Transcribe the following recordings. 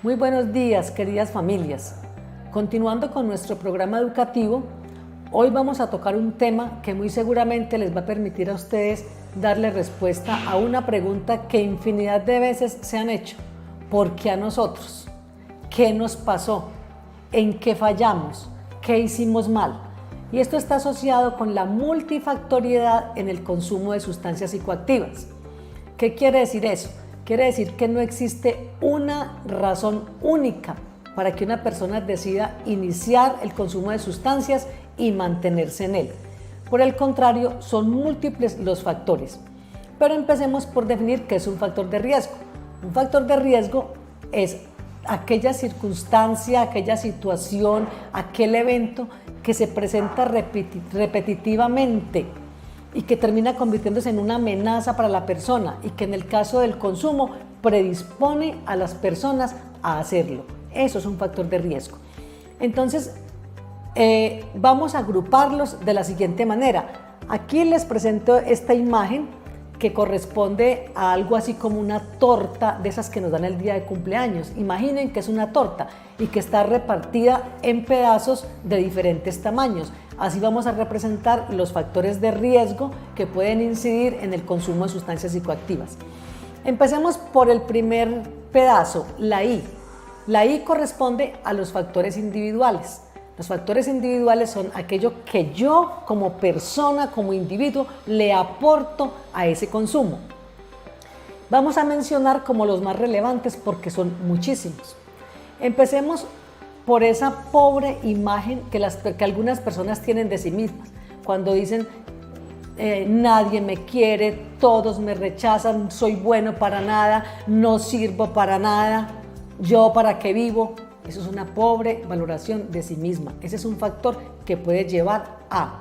Muy buenos días, queridas familias. Continuando con nuestro programa educativo, hoy vamos a tocar un tema que muy seguramente les va a permitir a ustedes darle respuesta a una pregunta que infinidad de veces se han hecho. ¿Por qué a nosotros? ¿Qué nos pasó? ¿En qué fallamos? ¿Qué hicimos mal? Y esto está asociado con la multifactoriedad en el consumo de sustancias psicoactivas. ¿Qué quiere decir eso? Quiere decir que no existe una razón única para que una persona decida iniciar el consumo de sustancias y mantenerse en él. Por el contrario, son múltiples los factores. Pero empecemos por definir qué es un factor de riesgo. Un factor de riesgo es aquella circunstancia, aquella situación, aquel evento que se presenta repetitivamente y que termina convirtiéndose en una amenaza para la persona y que en el caso del consumo predispone a las personas a hacerlo. Eso es un factor de riesgo. Entonces, vamos a agruparlos de la siguiente manera. Aquí les presento esta imagen que corresponde a algo así como una torta de esas que nos dan el día de cumpleaños. Imaginen que es una torta y que está repartida en pedazos de diferentes tamaños. Así vamos a representar los factores de riesgo que pueden incidir en el consumo de sustancias psicoactivas. Empecemos por el primer pedazo, la I. La I corresponde a los factores individuales. Los factores individuales son aquello que yo como persona, como individuo, le aporto a ese consumo. Vamos a mencionar como los más relevantes porque son muchísimos. Empecemos por esa pobre imagen que algunas personas tienen de sí mismas. Cuando dicen, nadie me quiere, todos me rechazan, soy bueno para nada, no sirvo para nada, yo para qué vivo. Eso es una pobre valoración de sí misma. Ese es un factor que puede llevar a.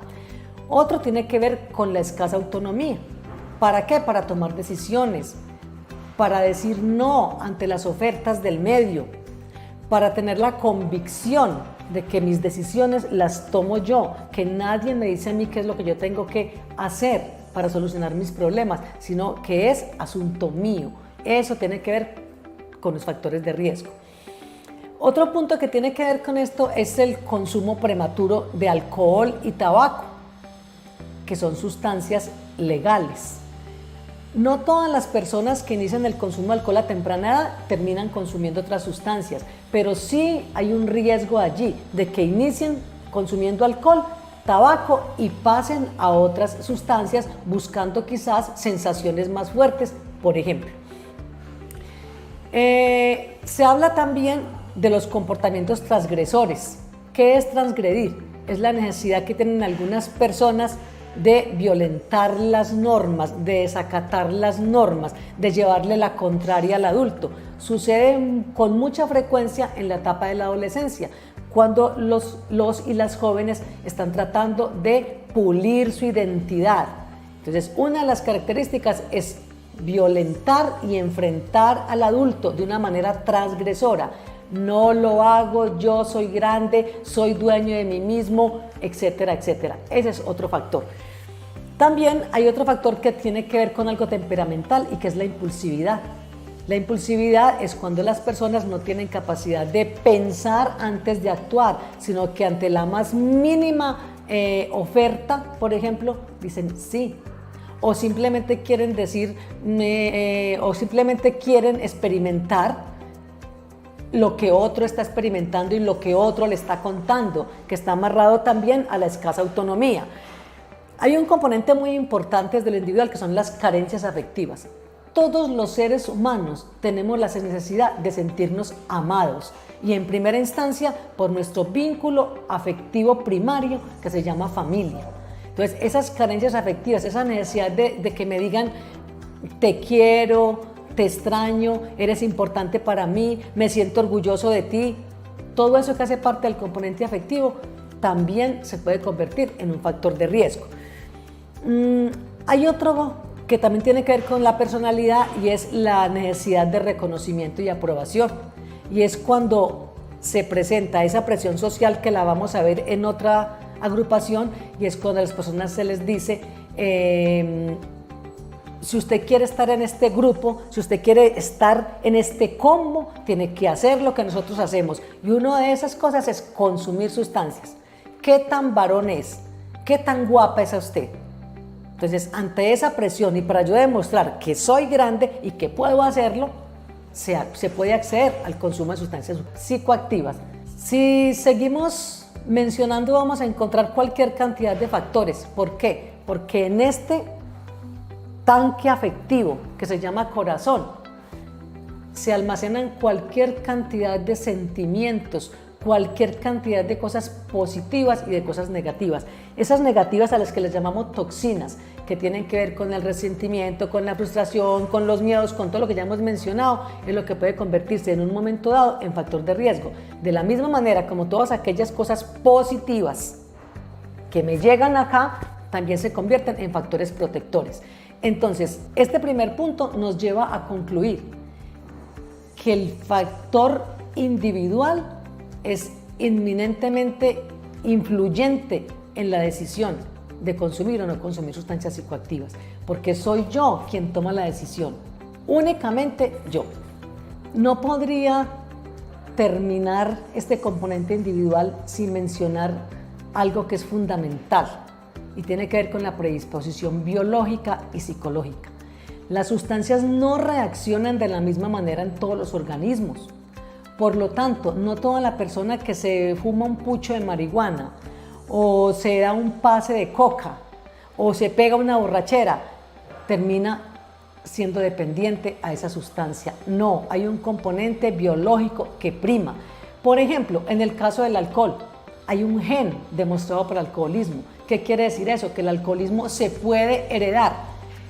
Otro tiene que ver con la escasa autonomía. ¿Para qué? Para tomar decisiones, para decir no ante las ofertas del medio, para tener la convicción de que mis decisiones las tomo yo, que nadie me dice a mí qué es lo que yo tengo que hacer para solucionar mis problemas, sino que es asunto mío. Eso tiene que ver con los factores de riesgo. Otro punto que tiene que ver con esto es el consumo prematuro de alcohol y tabaco, que son sustancias legales. No todas las personas que inician el consumo de alcohol a temprana edad terminan consumiendo otras sustancias, pero sí hay un riesgo allí de que inicien consumiendo alcohol, tabaco y pasen a otras sustancias buscando quizás sensaciones más fuertes, por ejemplo. Se habla también de los comportamientos transgresores. ¿Qué es transgredir? Es la necesidad que tienen algunas personas de violentar las normas, de desacatar las normas, de llevarle la contraria al adulto. Sucede con mucha frecuencia en la etapa de la adolescencia, cuando los y las jóvenes están tratando de pulir su identidad. Entonces, una de las características es violentar y enfrentar al adulto de una manera transgresora. No lo hago, yo soy grande, soy dueño de mí mismo, etcétera, etcétera. Ese es otro factor. También hay otro factor que tiene que ver con algo temperamental y que es la impulsividad. La impulsividad es cuando las personas no tienen capacidad de pensar antes de actuar, sino que ante la más mínima oferta, por ejemplo, dicen sí. O simplemente quieren decir, o simplemente quieren experimentar lo que otro está experimentando y lo que otro le está contando, que está amarrado también a la escasa autonomía. Hay un componente muy importante desde lo individual que son las carencias afectivas. Todos los seres humanos tenemos la necesidad de sentirnos amados y en primera instancia por nuestro vínculo afectivo primario que se llama familia. Entonces esas carencias afectivas, esa necesidad de que me digan te quiero, te extraño, eres importante para mí, me siento orgulloso de ti, todo eso que hace parte del componente afectivo también se puede convertir en un factor de riesgo. Hay otro que también tiene que ver con la personalidad y es la necesidad de reconocimiento y aprobación. Y es cuando se presenta esa presión social que la vamos a ver en otra agrupación y es cuando a las personas se les dice Si usted quiere estar en este grupo, si usted quiere estar en este combo, tiene que hacer lo que nosotros hacemos. Y una de esas cosas es consumir sustancias. ¿Qué tan varón es? ¿Qué tan guapa es a usted? Entonces, ante esa presión y para yo demostrar que soy grande y que puedo hacerlo, se puede acceder al consumo de sustancias psicoactivas. Si seguimos mencionando, vamos a encontrar cualquier cantidad de factores. ¿Por qué? Porque en este tanque afectivo que se llama corazón se almacenan cualquier cantidad de sentimientos, cualquier cantidad de cosas positivas y de cosas negativas. Esas negativas a las que les llamamos toxinas, que tienen que ver con el resentimiento, con la frustración, con los miedos, con todo lo que ya hemos mencionado, es lo que puede convertirse en un momento dado en factor de riesgo. De la misma manera como todas aquellas cosas positivas que me llegan acá, también se convierten en factores protectores. Entonces, este primer punto nos lleva a concluir que el factor individual es inminentemente influyente en la decisión de consumir o no consumir sustancias psicoactivas, porque soy yo quien toma la decisión, únicamente yo. No podría terminar este componente individual sin mencionar algo que es fundamental y tiene que ver con la predisposición biológica y psicológica. Las sustancias no reaccionan de la misma manera en todos los organismos. Por lo tanto, no toda la persona que se fuma un pucho de marihuana o se da un pase de coca o se pega una borrachera termina siendo dependiente a esa sustancia. No, hay un componente biológico que prima. Por ejemplo, en el caso del alcohol, hay un gen demostrado por alcoholismo. ¿Qué quiere decir eso? Que el alcoholismo se puede heredar,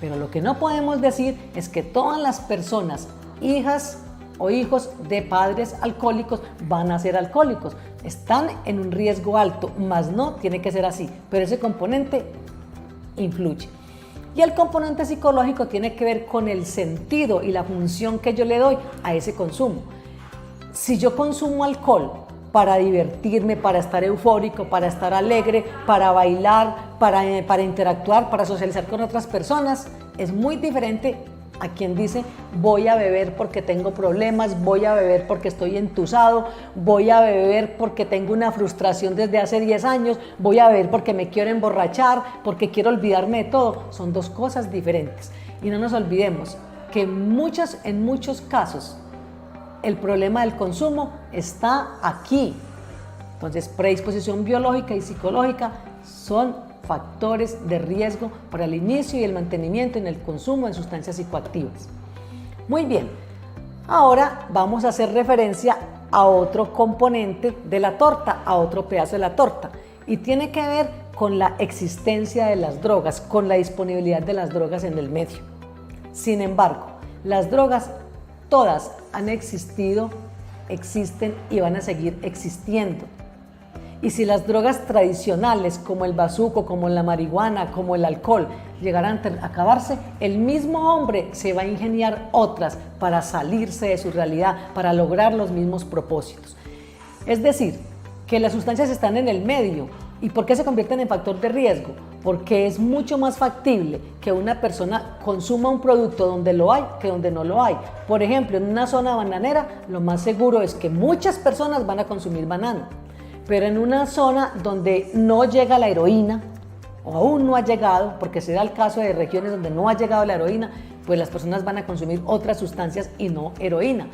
pero lo que no podemos decir es que todas las personas, hijas o hijos de padres alcohólicos, van a ser alcohólicos. Están en un riesgo alto, mas no tiene que ser así, pero ese componente influye. Y el componente psicológico tiene que ver con el sentido y la función que yo le doy a ese consumo. Si yo consumo alcohol para divertirme, para estar eufórico, para estar alegre, para bailar, para interactuar, para socializar con otras personas, es muy diferente a quien dice voy a beber porque tengo problemas, voy a beber porque estoy entusado, voy a beber porque tengo una frustración desde hace 10 años, voy a beber porque me quiero emborrachar, porque quiero olvidarme de todo. Son dos cosas diferentes. Y no nos olvidemos que en muchos casos el problema del consumo está aquí. Entonces, predisposición biológica y psicológica son factores de riesgo para el inicio y el mantenimiento en el consumo de sustancias psicoactivas. Muy bien, ahora vamos a hacer referencia a otro componente de la torta, a otro pedazo de la torta, y tiene que ver con la existencia de las drogas, con la disponibilidad de las drogas en el medio. Sin embargo, las drogas todas han existido, existen y van a seguir existiendo. Y si las drogas tradicionales como el bazuco, como la marihuana, como el alcohol llegaran a acabarse, el mismo hombre se va a ingeniar otras para salirse de su realidad, para lograr los mismos propósitos. Es decir, que las sustancias están en el medio. ¿Y por qué se convierten en factor de riesgo? Porque es mucho más factible que una persona consuma un producto donde lo hay que donde no lo hay. Por ejemplo, en una zona bananera, lo más seguro es que muchas personas van a consumir banano. Pero en una zona donde no llega la heroína, o aún no ha llegado, porque se da el caso de regiones donde no ha llegado la heroína, pues las personas van a consumir otras sustancias y no heroína.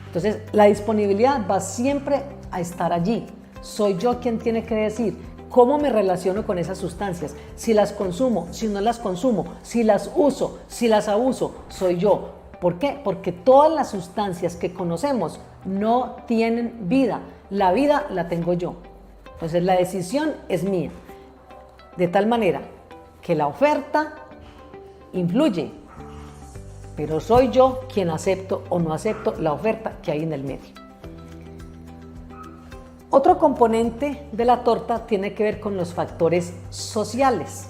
Entonces, la disponibilidad va siempre a estar allí. Soy yo quien tiene que decir cómo me relaciono con esas sustancias, si las consumo, si no las consumo, si las uso, si las abuso, soy yo. ¿Por qué? Porque todas las sustancias que conocemos no tienen vida. La vida la tengo yo. Entonces la decisión es mía. De tal manera que la oferta influye, pero soy yo quien acepto o no acepto la oferta que hay en el medio. Otro componente de la torta tiene que ver con los factores sociales.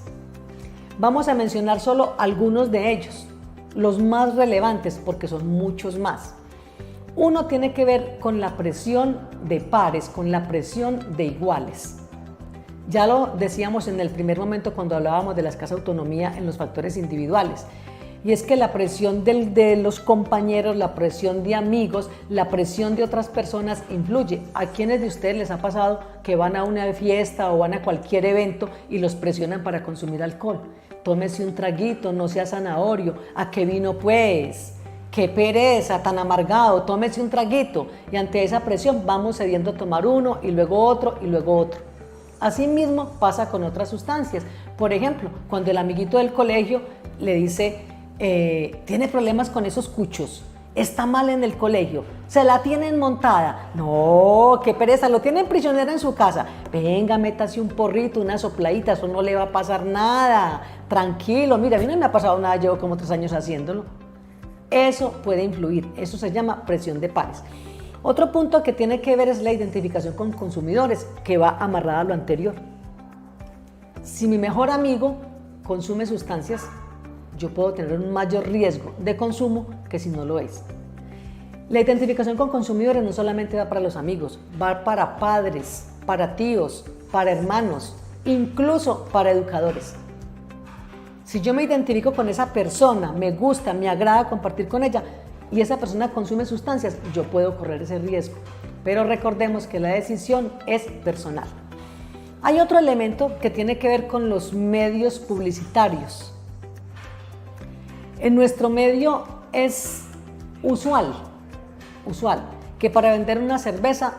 Vamos a mencionar solo algunos de ellos, los más relevantes porque son muchos más. Uno tiene que ver con la presión de pares, con la presión de iguales. Ya lo decíamos en el primer momento cuando hablábamos de la escasa autonomía en los factores individuales. y es que la presión de los compañeros, la presión de amigos, la presión de otras personas influye. ¿A quiénes de ustedes les ha pasado que van a una fiesta o van a cualquier evento y los presionan para consumir alcohol? Tómese un traguito, no sea zanahorio. ¿A qué vino pues? ¡Qué pereza, tan amargado! Tómese un traguito. Y ante esa presión vamos cediendo a tomar uno y luego otro y luego otro. Asimismo pasa con otras sustancias. Por ejemplo, cuando el amiguito del colegio le dice, tiene problemas con esos cuchos, está mal en el colegio, se la tienen montada, no, qué pereza, lo tienen prisionero en su casa, venga, métase un porrito, una sopladita, eso no le va a pasar nada, tranquilo, mira, a mí no me ha pasado nada, llevo como 3 años haciéndolo. Eso puede influir, eso se llama presión de pares. Otro punto que tiene que ver es la identificación con consumidores, que va amarrada a lo anterior. Si mi mejor amigo consume sustancias, yo puedo tener un mayor riesgo de consumo que si no lo es. La identificación con consumidores no solamente va para los amigos, va para padres, para tíos, para hermanos, incluso para educadores. Si yo me identifico con esa persona, me gusta, me agrada compartir con ella y esa persona consume sustancias, yo puedo correr ese riesgo. Pero recordemos que la decisión es personal. Hay otro elemento que tiene que ver con los medios publicitarios. En nuestro medio es usual que para vender una cerveza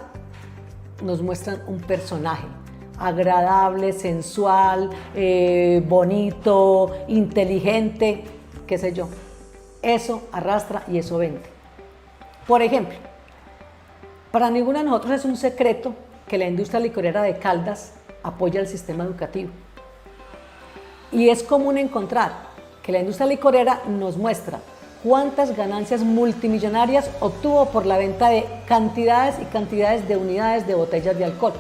nos muestran un personaje agradable, sensual, bonito, inteligente, qué sé yo. Eso arrastra y eso vende. Por ejemplo, para ninguno de nosotros es un secreto que la industria licorera de Caldas apoya el sistema educativo. Y es común encontrar que la industria licorera nos muestra cuántas ganancias multimillonarias obtuvo por la venta de cantidades y cantidades de unidades de botellas de alcohol.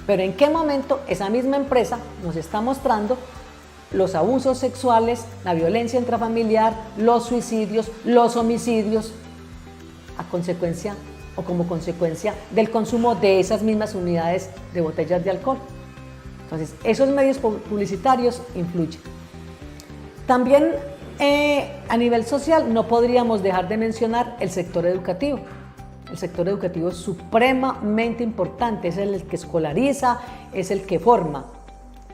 Pero ¿en qué momento esa misma empresa nos está mostrando los abusos sexuales, la violencia intrafamiliar, los suicidios, los homicidios, a consecuencia o como consecuencia del consumo de esas mismas unidades de botellas de alcohol? Entonces, esos medios publicitarios influyen. También a nivel social no podríamos dejar de mencionar el sector educativo. El sector educativo es supremamente importante, es el que escolariza, es el que forma.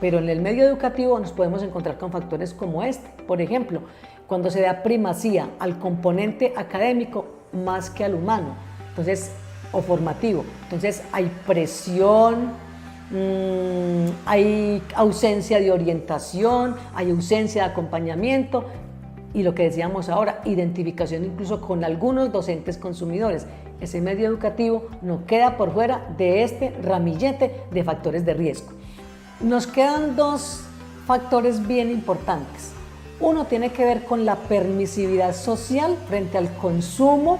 Pero en el medio educativo nos podemos encontrar con factores como este. Por ejemplo, cuando se da primacía al componente académico más que al humano, entonces, o formativo. Entonces hay presión, hay ausencia de orientación, hay ausencia de acompañamiento y lo que decíamos ahora, identificación incluso con algunos docentes consumidores. Ese medio educativo no queda por fuera de este ramillete de factores de riesgo. Nos quedan 2 factores bien importantes. Uno tiene que ver con la permisividad social frente al consumo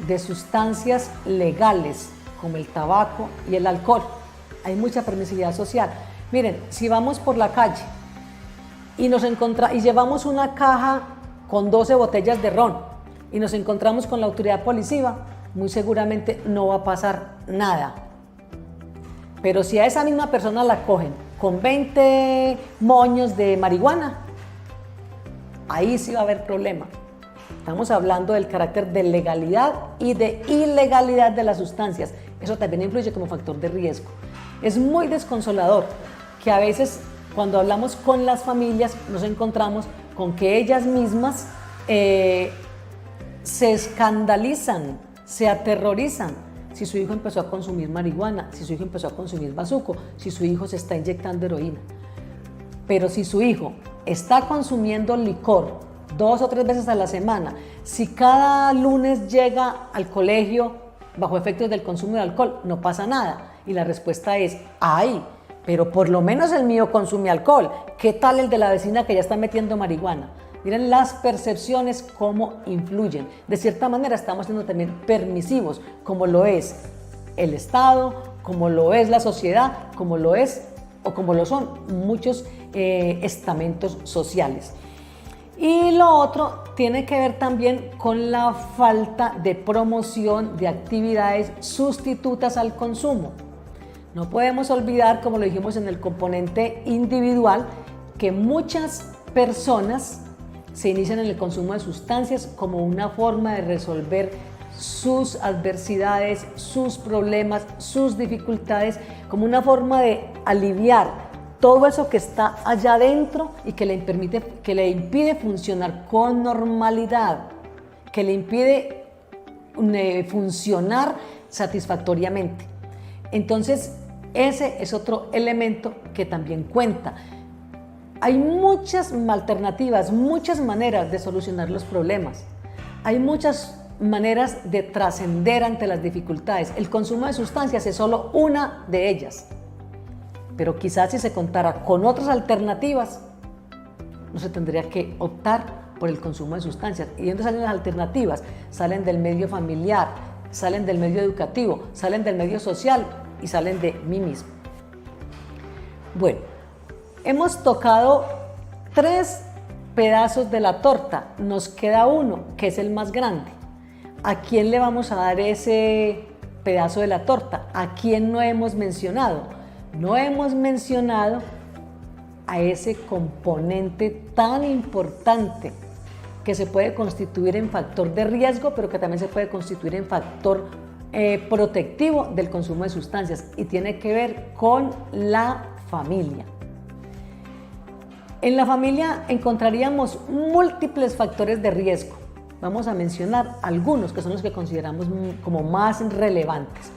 de sustancias legales como el tabaco y el alcohol. Hay mucha permisividad social. Miren, si vamos por la calle y llevamos una caja con 12 botellas de ron y nos encontramos con la autoridad policiva, muy seguramente no va a pasar nada. Pero si a esa misma persona la cogen con 20 moños de marihuana, ahí sí va a haber problema. Estamos hablando del carácter de legalidad y de ilegalidad de las sustancias. Eso también influye como factor de riesgo. Es muy desconsolador que a veces cuando hablamos con las familias nos encontramos con que ellas mismas se escandalizan, se aterrorizan si su hijo empezó a consumir marihuana, si su hijo empezó a consumir bazuco, si su hijo se está inyectando heroína. Pero si su hijo está consumiendo licor 2 o 3 veces a la semana, si cada lunes llega al colegio bajo efectos del consumo de alcohol, no pasa nada. Y la respuesta es, ay, pero por lo menos el mío consume alcohol. ¿Qué tal el de la vecina que ya está metiendo marihuana? Miren las percepciones cómo influyen. De cierta manera estamos siendo también permisivos, como lo es el Estado, como lo es la sociedad, como lo es o como lo son muchos estamentos sociales. Y lo otro tiene que ver también con la falta de promoción de actividades sustitutas al consumo. No podemos olvidar, como lo dijimos en el componente individual, que muchas personas se inician en el consumo de sustancias como una forma de resolver sus adversidades, sus problemas, sus dificultades, como una forma de aliviar todo eso que está allá adentro y que le impide funcionar con normalidad, que le impide funcionar satisfactoriamente. Entonces, ese es otro elemento que también cuenta. Hay muchas alternativas, muchas maneras de solucionar los problemas. Hay muchas maneras de trascender ante las dificultades. El consumo de sustancias es solo una de ellas. Pero quizás si se contara con otras alternativas, no se tendría que optar por el consumo de sustancias. ¿Y dónde salen las alternativas? Salen del medio familiar, salen del medio educativo, salen del medio social y salen de mí mismo. Bueno, hemos tocado 3 pedazos de la torta, nos queda uno, que es el más grande. ¿A quién le vamos a dar ese pedazo de la torta? ¿A quién no hemos mencionado? No hemos mencionado a ese componente tan importante que se puede constituir en factor de riesgo, pero que también se puede constituir en factor protectivo del consumo de sustancias, y tiene que ver con la familia. En la familia encontraríamos múltiples factores de riesgo. Vamos a mencionar algunos que son los que consideramos como más relevantes.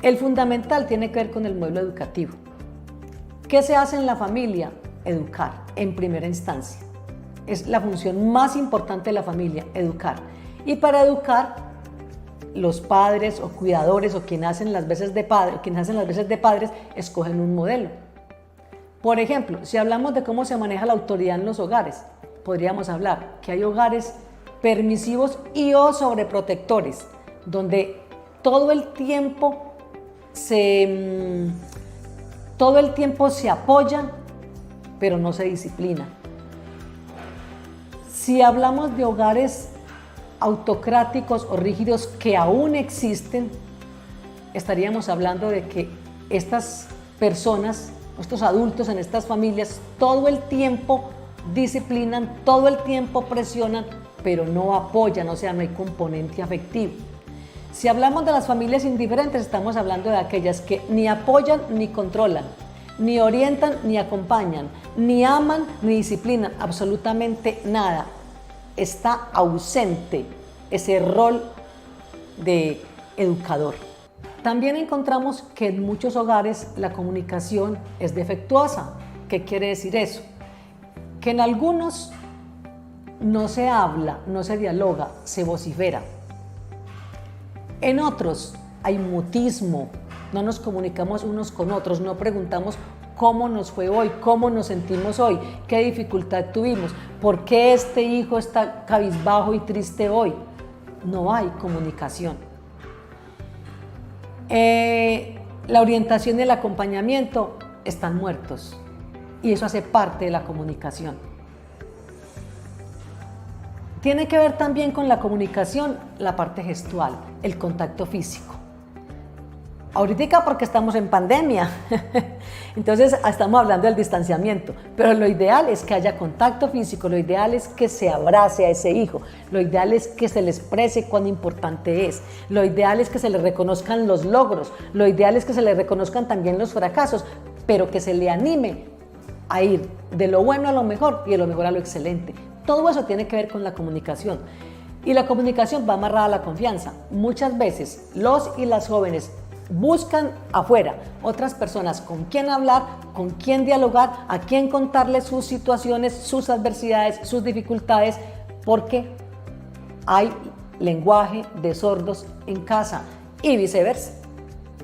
El fundamental tiene que ver con el modelo educativo. ¿Qué se hace en la familia? Educar, en primera instancia. Es la función más importante de la familia, educar. Y para educar, los padres o cuidadores o quienes hacen las veces de padres escogen un modelo. Por ejemplo, si hablamos de cómo se maneja la autoridad en los hogares, podríamos hablar que hay hogares permisivos y o sobreprotectores, donde todo el tiempo se apoya, pero no se disciplina. Si hablamos de hogares autocráticos o rígidos que aún existen, estaríamos hablando de que estas personas, estos adultos en estas familias, todo el tiempo disciplinan, todo el tiempo presionan, pero no apoyan, o sea, no hay componente afectivo. Si hablamos de las familias indiferentes, estamos hablando de aquellas que ni apoyan ni controlan, ni orientan ni acompañan, ni aman ni disciplinan, absolutamente nada. Está ausente ese rol de educador. También encontramos que en muchos hogares la comunicación es defectuosa. ¿Qué quiere decir eso? Que en algunos no se habla, no se dialoga, se vocifera. En otros hay mutismo, no nos comunicamos unos con otros, no preguntamos cómo nos fue hoy, cómo nos sentimos hoy, qué dificultad tuvimos, por qué este hijo está cabizbajo y triste hoy. No hay comunicación. La orientación y el acompañamiento están muertos, y eso hace parte de la comunicación. Tiene que ver también con la comunicación la parte gestual, el contacto físico. Ahorita porque estamos en pandemia, entonces estamos hablando del distanciamiento, pero lo ideal es que haya contacto físico, lo ideal es que se abrace a ese hijo, lo ideal es que se le exprese cuán importante es, lo ideal es que se le reconozcan los logros, lo ideal es que se le reconozcan también los fracasos, pero que se le anime a ir de lo bueno a lo mejor y de lo mejor a lo excelente. Todo eso tiene que ver con la comunicación. Y la comunicación va amarrada a la confianza. Muchas veces los y las jóvenes buscan afuera otras personas con quien hablar, con quien dialogar, a quien contarles sus situaciones, sus adversidades, sus dificultades, porque hay lenguaje de sordos en casa y viceversa.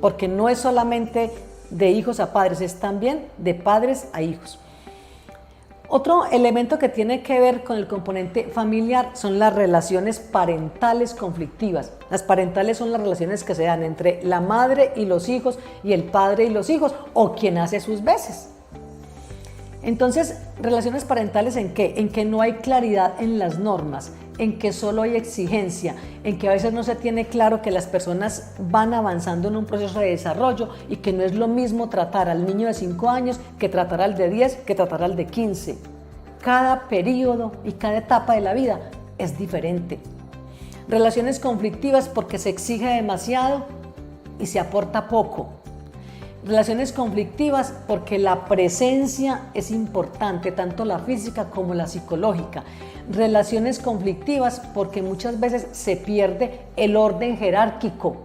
Porque no es solamente de hijos a padres, es también de padres a hijos. Otro elemento que tiene que ver con el componente familiar son las relaciones parentales conflictivas. Las parentales son las relaciones que se dan entre la madre y los hijos y el padre y los hijos, o quien hace sus veces. Entonces, relaciones parentales ¿en qué? En que no hay claridad en las normas, en que solo hay exigencia, en que a veces no se tiene claro que las personas van avanzando en un proceso de desarrollo y que no es lo mismo tratar al niño de 5 años que tratar al de 10, que tratar al de 15. cada periodo y cada etapa de la vida es diferente. Relaciones conflictivas porque se exige demasiado y se aporta poco. Relaciones conflictivas porque la presencia es importante, tanto la física como la psicológica. Relaciones conflictivas porque muchas veces se pierde el orden jerárquico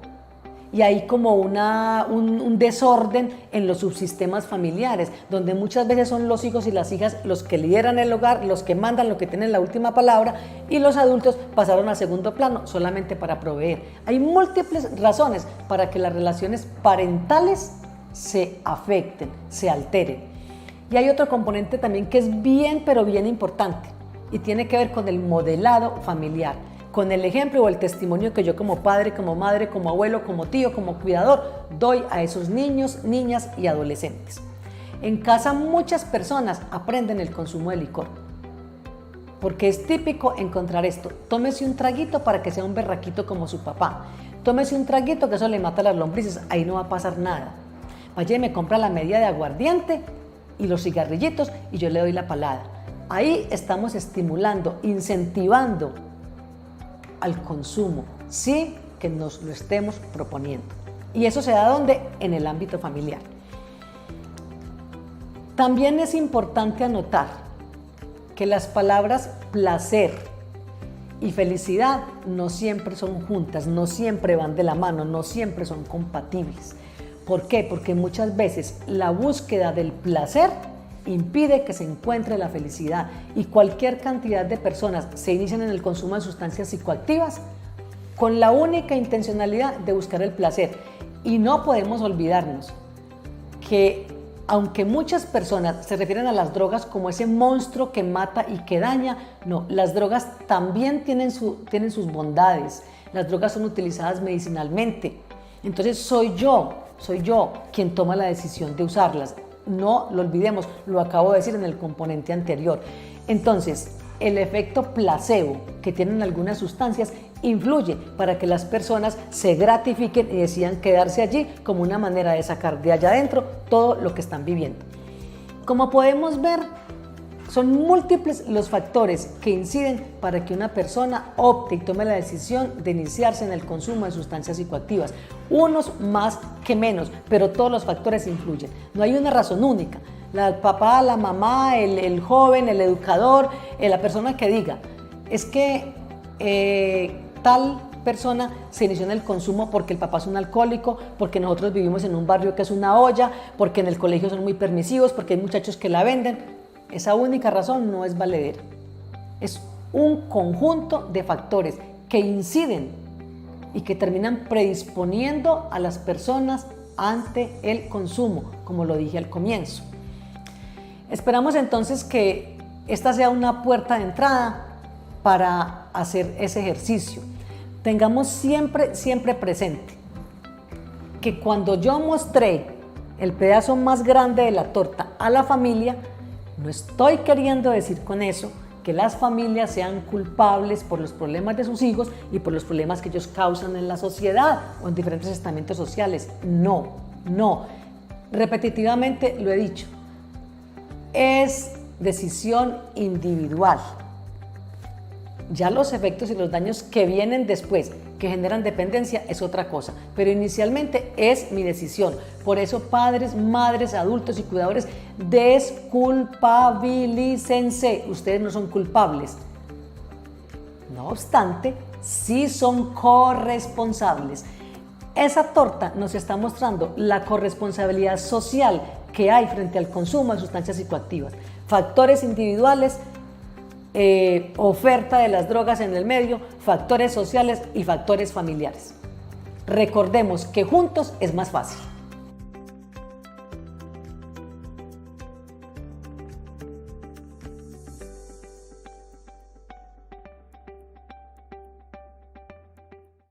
y hay como un desorden en los subsistemas familiares, donde muchas veces son los hijos y las hijas los que lideran el hogar, los que mandan, los que tienen la última palabra, y los adultos pasaron a segundo plano solamente para proveer. Hay múltiples razones para que las relaciones parentales se afecten, se alteren. Y hay otro componente también que es bien, pero bien importante, y tiene que ver con el modelado familiar, con el ejemplo o el testimonio que yo como padre, como madre, como abuelo, como tío, como cuidador, doy a esos niños, niñas y adolescentes. En casa muchas personas aprenden el consumo de licor, porque es típico encontrar esto: tómese un traguito para que sea un berraquito como su papá, tómese un traguito que eso le mata las lombrices, ahí no va a pasar nada. Vaya y me compra la medida de aguardiente y los cigarrillitos y yo le doy la palada. Ahí estamos estimulando, incentivando al consumo, sí que nos lo estemos proponiendo. ¿Y eso se da ¿dónde? En el ámbito familiar. También es importante anotar que las palabras placer y felicidad no siempre son juntas, no siempre van de la mano, no siempre son compatibles. ¿Por qué? Porque muchas veces la búsqueda del placer impide que se encuentre la felicidad, y cualquier cantidad de personas se inician en el consumo de sustancias psicoactivas con la única intencionalidad de buscar el placer. Y no podemos olvidarnos que aunque muchas personas se refieren a las drogas como ese monstruo que mata y que daña, no, las drogas también tienen sus bondades. Las drogas son utilizadas medicinalmente. Entonces soy yo quien toma la decisión de usarlas. No lo olvidemos, lo acabo de decir en el componente anterior. Entonces, el efecto placebo que tienen algunas sustancias influye para que las personas se gratifiquen y decidan quedarse allí como una manera de sacar de allá adentro todo lo que están viviendo. Como podemos ver, son múltiples los factores que inciden para que una persona opte y tome la decisión de iniciarse en el consumo de sustancias psicoactivas. Unos más que menos, pero todos los factores influyen. No hay una razón única. El papá, la mamá, el joven, el educador, la persona que diga, es que tal persona se inició en el consumo porque el papá es un alcohólico, porque nosotros vivimos en un barrio que es una olla, porque en el colegio son muy permisivos, porque hay muchachos que la venden. Esa única razón no es valedera. Es un conjunto de factores que inciden y que terminan predisponiendo a las personas ante el consumo, como lo dije al comienzo. Esperamos entonces que esta sea una puerta de entrada para hacer ese ejercicio. Tengamos siempre presente que cuando yo mostré el pedazo más grande de la torta a la familia, no estoy queriendo decir con eso que las familias sean culpables por los problemas de sus hijos y por los problemas que ellos causan en la sociedad o en diferentes estamentos sociales. No. Repetitivamente lo he dicho. Es decisión individual. Ya los efectos y los daños que vienen después, que generan dependencia, es otra cosa. Pero inicialmente es mi decisión. Por eso, padres, madres, adultos y cuidadores, desculpabilícense. Ustedes no son culpables. No obstante, sí son corresponsables. Esa torta nos está mostrando la corresponsabilidad social que hay frente al consumo de sustancias psicoactivas. Factores individuales, oferta de las drogas en el medio, factores sociales y factores familiares. Recordemos que juntos es más fácil.